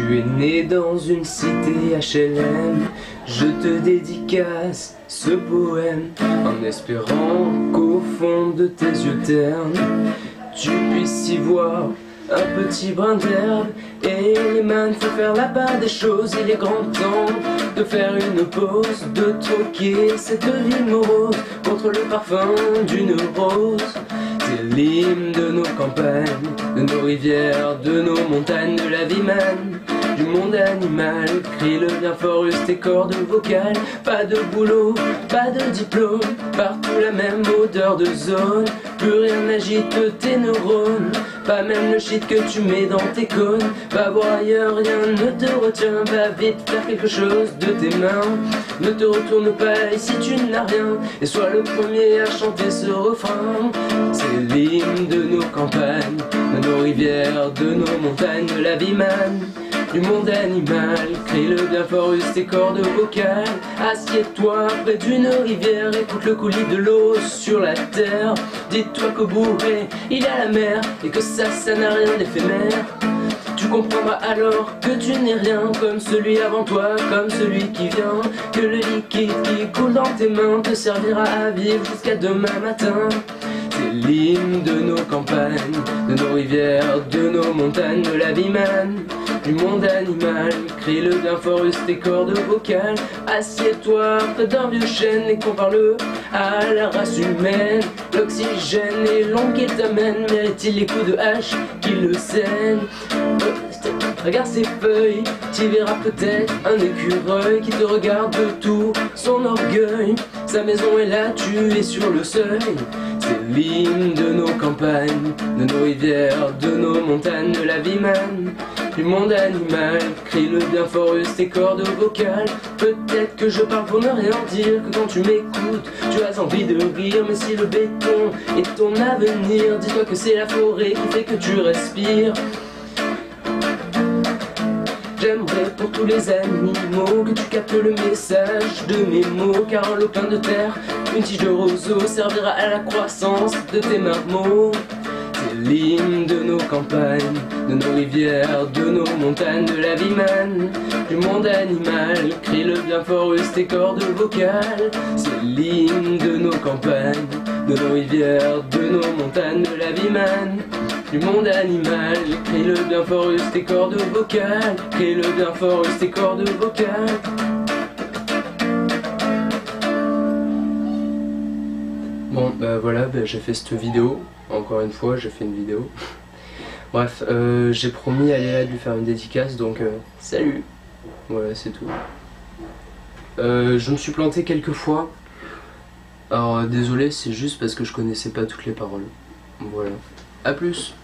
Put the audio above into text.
Tu es né dans une cité HLM, je te dédicace ce poème en espérant qu'au fond de tes yeux ternes tu puisses y voir un petit brin d'herbe. Et les mains, faut faire la part des choses. Il est grand temps de faire une pause, de troquer cette vie morose contre le parfum d'une rose. C'est l'hymne de nos campagnes, de nos rivières, de nos montagnes, de la vie man, du monde animal. Crie le bien fort, use tes cordes vocales. Pas de boulot, pas de diplôme, partout la même odeur de zone. Plus rien n'agite tes neurones, pas même le shit que tu mets dans tes cônes. Va voir ailleurs, rien ne te retient. Va vite faire quelque chose de tes mains. Ne te retourne pas ici tu n'as rien, et sois le premier à chanter ce refrain. C'est l'hymne de nos campagnes, de nos rivières, de nos montagnes, de la vie man, du monde animal. Crie-le bien fort, use tes cordes vocales. Assieds-toi près d'une rivière, écoute le coulis de l'eau sur la terre. Dis-toi qu'au bout il y a la mer, et que ça n'a rien d'éphémère. Tu comprendras alors que tu n'es rien, comme celui avant toi, comme celui qui vient. Que le liquide qui coule dans tes mains te servira à vivre jusqu'à demain matin. C'est l'hymne de nos campagnes, de nos rivières, de nos montagnes, de la vie man, du monde animal. Crie-le bien fort, use tes cordes vocales. Assieds-toi près d'un vieux chêne et compare-le à la race humaine. L'oxygène et l'ombre qu'il t'amène mérite-t-il les coups de hache qui le saignent? Regarde ses feuilles, tu verras peut-être un écureuil qui te regarde de tout son orgueil. Sa maison est là, tu es sur le seuil. C'est l'hymne de nos campagnes, de nos rivières, de nos montagnes, de la vie man, du monde animal. Crie-le bien fort, use tes cordes vocales. Peut-être que je parle pour ne rien dire, que quand tu m'écoutes, tu as envie de rire. Mais si le béton est ton avenir, dis-toi que c'est la forêt qui fait que tu respires. J'aimerais pour tous les animaux que tu captes le message de mes mots. Car un lopin de terre, une tige de roseau servira à la croissance de tes marmots. C'est l'hymne de nos campagnes, de nos rivières, de nos montagnes, de la vie man, du monde animal. Crie-le bien fort, use tes cordes vocales. C'est l'hymne de nos campagnes, de nos rivières, de nos montagnes, de la vie man, du monde animal. Crie-le bien fort, use tes cordes vocales. Crie-le bien fort, use tes cordes vocales. Bon bah voilà, j'ai fait cette vidéo. Encore une fois j'ai fait une vidéo. Bref, j'ai promis à Léa de lui faire une dédicace, donc salut. Voilà, c'est tout. Je me suis planté quelques fois. Alors désolé, c'est juste parce que je connaissais pas toutes les paroles. Voilà. A plus.